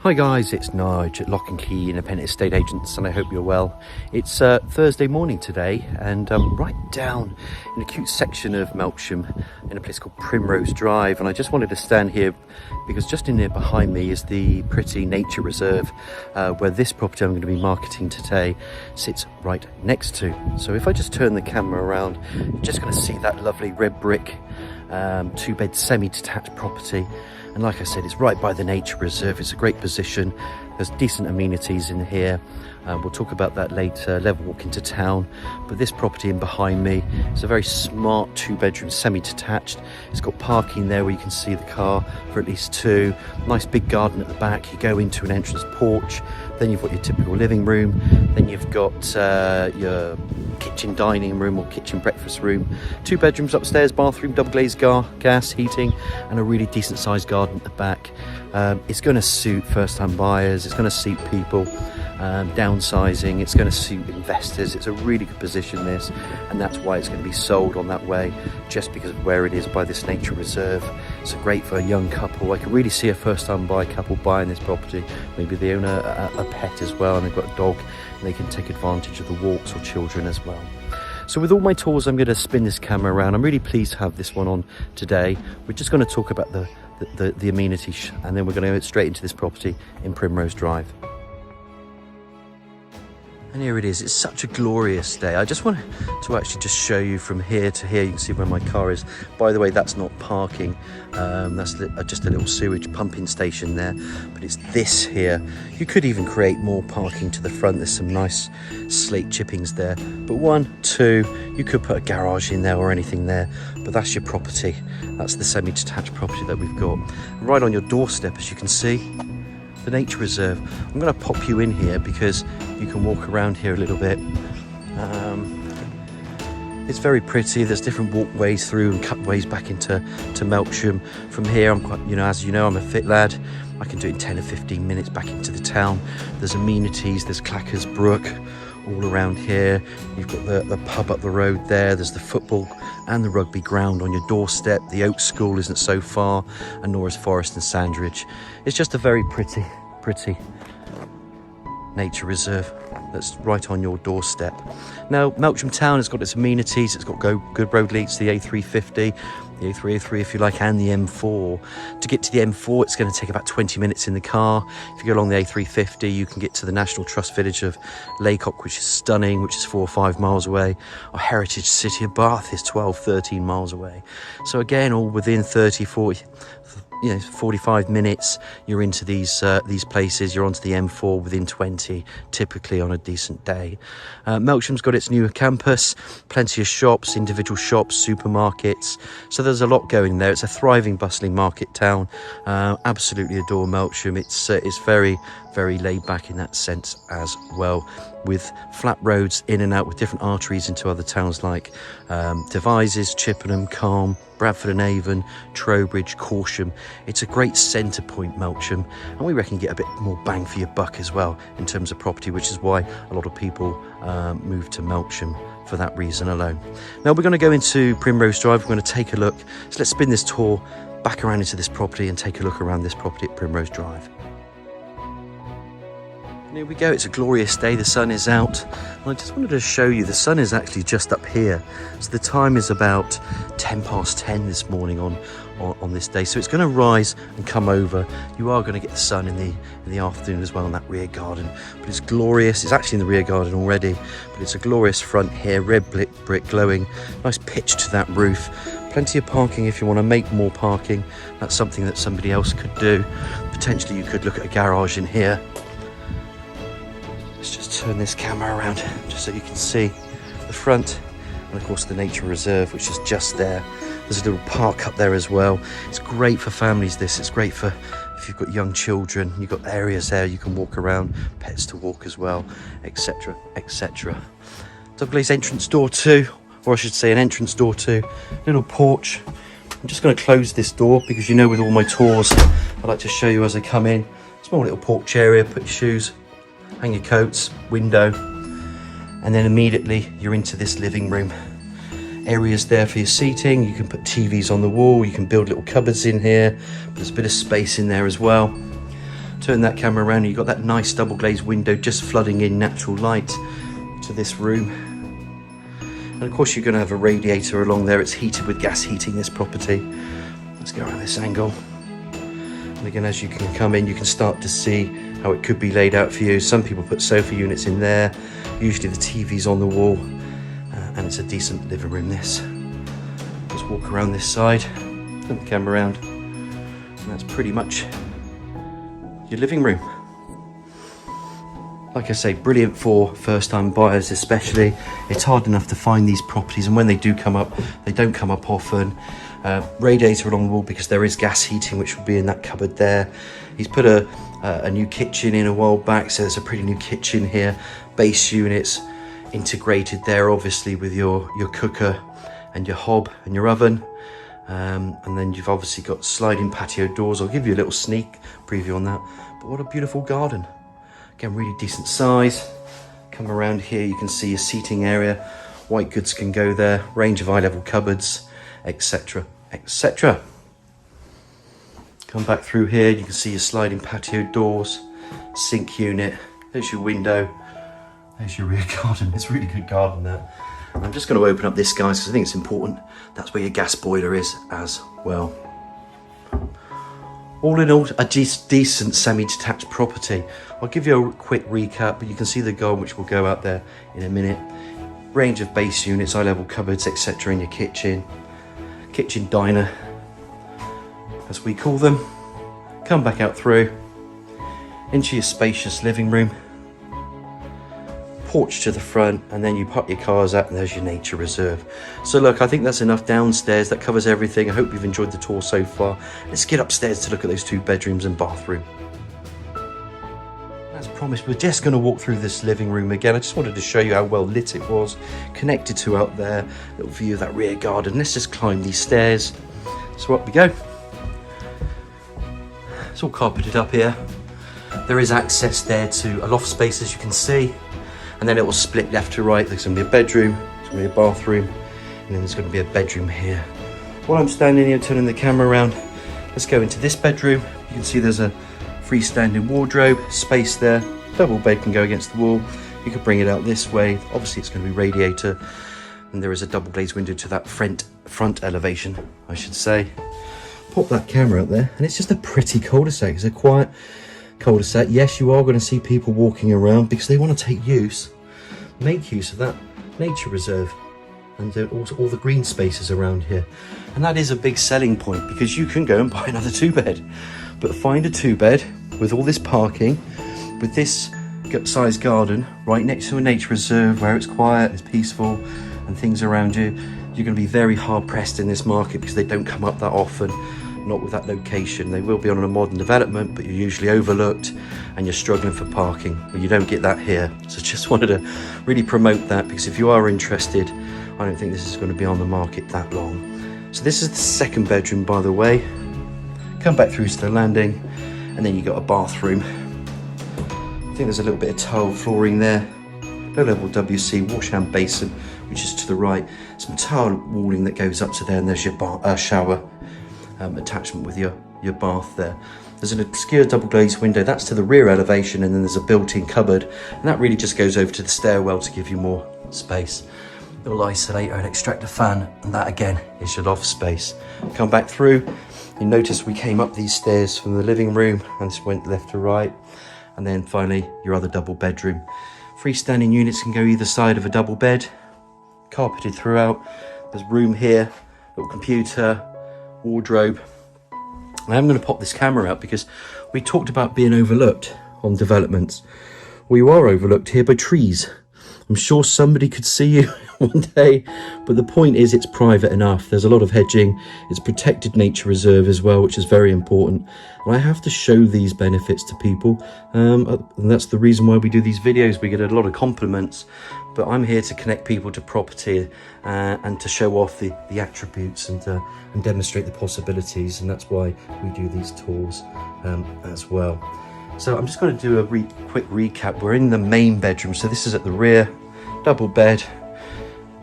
Hi guys, it's Nige at Lock & Key Independent Estate Agents, and I hope you're well. It's Thursday morning today, and I'm right down in a cute section of Melksham in a place called Primrose Drive, and I just wanted to stand here because just in there behind me is the pretty nature reserve where this property I'm going to be marketing today sits right next to. So if I just turn the camera around, you're just going to see that lovely red brick two-bed semi-detached property. And like I said, it's right by the nature reserve. It's a great position. There's decent amenities in here. We'll talk about that later. Level walk into town. But this property in behind me is a very smart two-bedroom semi-detached. It's got parking there where you can see the car for at least two. Nice big garden at the back. You go into an entrance porch. Then you've got your typical living room. Then you've got your kitchen dining room or kitchen breakfast room. Two bedrooms upstairs, bathroom, double glazed gas heating, and a really decent sized garden at the back. It's going to suit first time buyers. It's going to suit people downsizing. It's going to suit investors. It's a really good position, this, and that's why it's going to be sold on that way, just because of where it is by this nature reserve. It's great for a young couple. I can really see a first time buyer couple buying this property. Maybe they own a pet as well, and they've got a dog, and they can take advantage of the walks, or children as well. So with all my tours, I'm going to spin this camera around. I'm really pleased to have this one on today. We're just going to talk about the amenities, and then we're going to go straight into this property in Primrose Drive. And here it is. It's such a glorious day. I just want to actually just show you from here to here. You can see where my car is. By the way, that's not parking. That's just a little sewage pumping station there. But it's this here. You could even create more parking to the front. There's some nice slate chippings there. But 1, 2, you could put a garage in there or anything there. But that's your property. That's the semi-detached property that we've got. Right on your doorstep, as you can see, the nature reserve. I'm going to pop you in here because you can walk around here a little bit. It's very pretty. There's different walkways through and cutways back into Melksham. From here, I'm quite, as you know, I'm a fit lad. I can do it in 10 or 15 minutes back into the town. There's amenities. There's Clackers Brook all around here. You've got the pub up the road there. There's the football and the rugby ground on your doorstep. The Oak School isn't so far, and nor is Forest and Sandridge. It's just a very pretty nature reserve that's right on your doorstep. Now, Melksham Town has got its amenities. It's got good road leads to the A350, the A303 if you like, and the M4. To get to the M4, it's going to take about 20 minutes in the car. If you go along the A350, you can get to the National Trust village of Laycock, which is stunning, which is 4 or 5 miles away. Our heritage city of Bath is 12, 13 miles away. So again, all within 30, 40, 45 minutes, you're into these places. You're onto the M4 within 20, typically on a decent day. Melksham's got its new campus, plenty of shops, individual shops, supermarkets. So there's a lot going there. It's a thriving, bustling market town. Absolutely adore Melksham. It's very, very laid back in that sense as well, with flat roads in and out with different arteries into other towns like Devizes, Chippenham, Calm, Bradford and Avon, Trowbridge, Corsham. It's a great centre point, Melksham, and we reckon you get a bit more bang for your buck as well in terms of property, which is why a lot of people move to Melksham for that reason alone. Now we're going to go into Primrose Drive. We're going to take a look. So let's spin this tour back around into this property and take a look around this property at Primrose Drive. And here we go. It's a glorious day. The sun is out. And I just wanted to show you the sun is actually just up here. So the time is about 10 past 10 this morning on this day. So it's going to rise and come over. You are going to get the sun in the afternoon as well in that rear garden. But it's glorious. It's actually in the rear garden already. But it's a glorious front here. Red brick glowing. Nice pitch to that roof. Plenty of parking if you want to make more parking. That's something that somebody else could do. Potentially you could look at a garage in here. Let's just turn this camera around just so you can see the front, and of course the nature reserve, which is just there. There's a little park up there as well. It's great for families, this. It's great for if you've got young children. You've got areas there you can walk around, pets to walk as well, etc, etc. Double glazed entrance door too, or I should say an entrance door too. Little porch. I'm just going to close this door because with all my tours I like to show you as I come in. Small little porch area, put your shoes, hang your coats, window, and then immediately you're into this living room. Areas there for your seating. You can put TVs on the wall. You can build little cupboards in here. There's a bit of space in there as well. turn that camera around and you've got that nice double glazed window just flooding in natural light to this room. And of course you're going to have a radiator along there. It's heated with gas heating, this property. Let's go around this angle. And again, as you can come in, you can start to see how it could be laid out for you. Some people put sofa units in there. Usually the TV's on the wall, and it's a decent living room, this. Let's walk around this side, turn the camera around, and that's pretty much your living room. Like I say, brilliant for first-time buyers especially. It's hard enough to find these properties, and when they do come up, they don't come up often. Radiator along the wall because there is gas heating, which will be in that cupboard there. He's put a new kitchen in a while back, so there's a pretty new kitchen here. Base units integrated there, obviously, with your cooker and your hob and your oven. And then you've obviously got sliding patio doors. I'll give you a little sneak preview on that. But what a beautiful garden. Again, really decent size. Come around here, you can see a seating area. White goods can go there. Range of eye-level cupboards, etc, etc. Come back through here, you can see your sliding patio doors, sink unit. There's your window. There's your rear garden. It's a really good garden there. I'm just going to open up this, guys, because I think it's important. That's where your gas boiler is as well. All in all, a decent semi-detached property. I'll give you a quick recap, but you can see the garden, which will go out there in a minute. Range of base units, eye-level cupboards, etc. in your kitchen. Kitchen diner, as we call them. Come back out through into your spacious living room. Porch to the front, and then you park your cars out and there's your nature reserve. So look, I think that's enough downstairs. That covers everything. I hope you've enjoyed the tour so far. Let's get upstairs to look at those 2 bedrooms and bathroom. As promised, we're just going to walk through this living room again. I just wanted to show you how well lit it was, connected to out there. Little view of that rear garden. Let's just climb these stairs. So up we go. It's all carpeted up here. There is access there to a loft space, as you can see. And then it will split left to right. There's going to be a bedroom, there's going to be a bathroom, and then there's going to be a bedroom here. While I'm standing here turning the camera around, let's go into this bedroom. You can see there's a freestanding wardrobe, space there. Double bed can go against the wall. You could bring it out this way. Obviously it's going to be radiator, and there is a double glazed window to that front elevation, I should say. Pop that camera out there, and it's just a pretty cul-de-sac. It's a quiet cul-de-sac. Yes, you are going to see people walking around because they want to make use of that nature reserve and also all the green spaces around here. And that is a big selling point, because you can go and buy another 2-bed, but find a 2-bed with all this parking, with this size garden right next to a nature reserve where it's quiet, it's peaceful, and things around you. You're going to be very hard pressed in this market because they don't come up that often. Not with that location. They will be on a modern development, but you're usually overlooked and you're struggling for parking. Well, you don't get that here. So just wanted to really promote that, because if you are interested, I don't think this is going to be on the market that long. So this is the 2nd bedroom, by the way. Come back through to the landing, and then you got a bathroom. I think there's a little bit of tile flooring there. Low level WC wash hand basin, which is to the right. Some tile walling that goes up to there, and there's your shower attachment with your bath there. There's an obscure double glazed window, that's to the rear elevation, and then there's a built-in cupboard, and that really just goes over to the stairwell to give you more space. Little isolator and extractor fan, and that again is your loft space. Come back through, you notice we came up these stairs from the living room and just went left to right, and then finally your other double bedroom. Freestanding units can go either side of a double bed, carpeted throughout. There's room here, little computer, wardrobe. I am going to pop this camera out because we talked about being overlooked on developments. Well, you are overlooked here by trees. I'm sure somebody could see you one day, but the point is it's private enough. There's a lot of hedging. It's protected nature reserve as well, which is very important. And I have to show these benefits to people, and that's the reason why we do these videos. We get a lot of compliments, but I'm here to connect people to property and to show off the attributes and demonstrate the possibilities, and that's why we do these tours as well. So I'm just going to do a quick recap. We're in the main bedroom, so this is at the rear, double bed.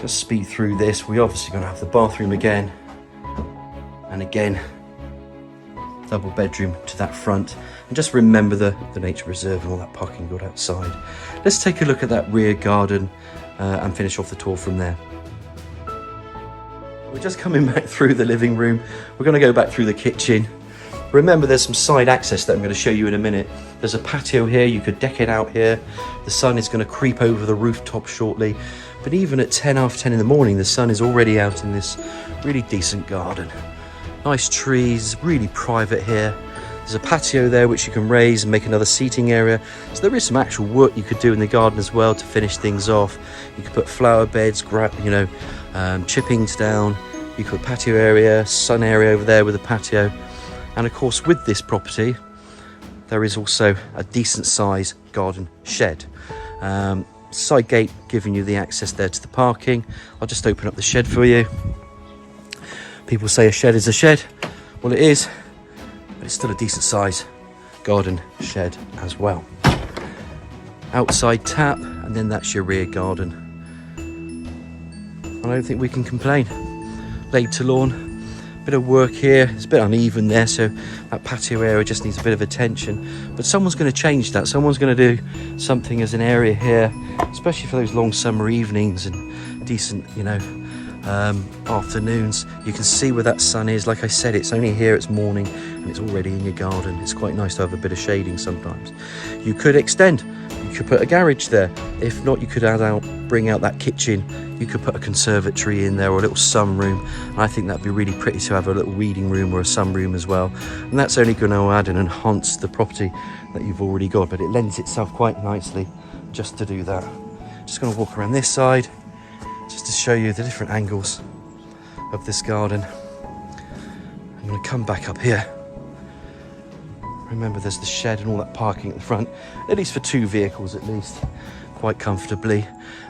Just speed through this. We're obviously going to have the bathroom again, and again double bedroom to that front. And just remember the nature reserve and all that parking you've got outside. Let's take a look at that rear garden and finish off the tour from there. We're just coming back through the living room. We're going to go back through the kitchen. Remember, there's some side access that I'm going to show you in a minute. There's a patio here, you could deck it out here. The sun is going to creep over the rooftop shortly. But even at 10 after 10 in the morning, the sun is already out in this really decent garden. Nice trees, really private here. There's a patio there which you can raise and make another seating area. So there is some actual work you could do in the garden as well to finish things off. You could put flower beds, chippings down. You could put patio area, sun area over there with a patio. And of course, with this property, there is also a decent size garden shed. Side gate giving you the access there to the parking. I'll just open up the shed for you. People say a shed is a shed. Well, it is, but it's still a decent size garden shed as well. Outside tap, and then that's your rear garden. I don't think we can complain. Laid to lawn. Bit of work here, it's a bit uneven there, so that patio area just needs a bit of attention, but someone's going to change that. Someone's going to do something as an area here, especially for those long summer evenings and decent afternoons. You can see where that sun is. Like I said, it's only here, it's morning, and it's already in your garden. It's quite nice to have a bit of shading sometimes. You could extend, you could put a garage there. If not, you could bring out that kitchen. You could put a conservatory in there or a little sunroom. And I think that'd be really pretty to have a little reading room or a sunroom as well. And that's only going to add and enhance the property that you've already got, but it lends itself quite nicely just to do that. Just going to walk around this side just to show you the different angles of this garden. I'm going to come back up here. Remember, there's the shed and all that parking at the front, at least for 2 vehicles at least, quite comfortably.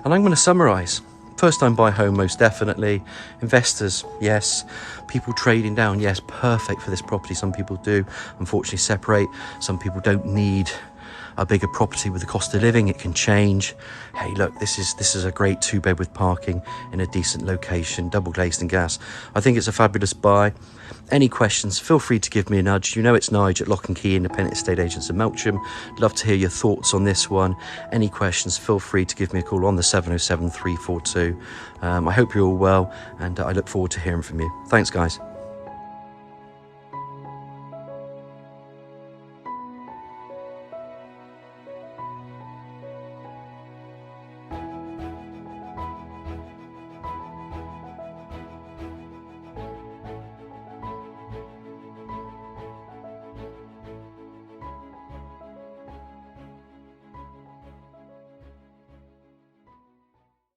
And I'm going to summarise. First time buy home, most definitely. Investors, yes. People trading down, yes, perfect for this property. Some people do, unfortunately, separate. Some people don't need a bigger property with the cost of living. It can change. Hey, look, this is a great 2-bed with parking in a decent location, double glazed and gas. I think it's a fabulous buy. Any questions, feel free to give me a nudge. You know it's Nige at Lock & Key Independent Estate Agents in Melksham. Love to hear your thoughts on this one. Any questions, feel free to give me a call on the 707 342. I hope you're all well, and I look forward to hearing from you. Thanks, guys.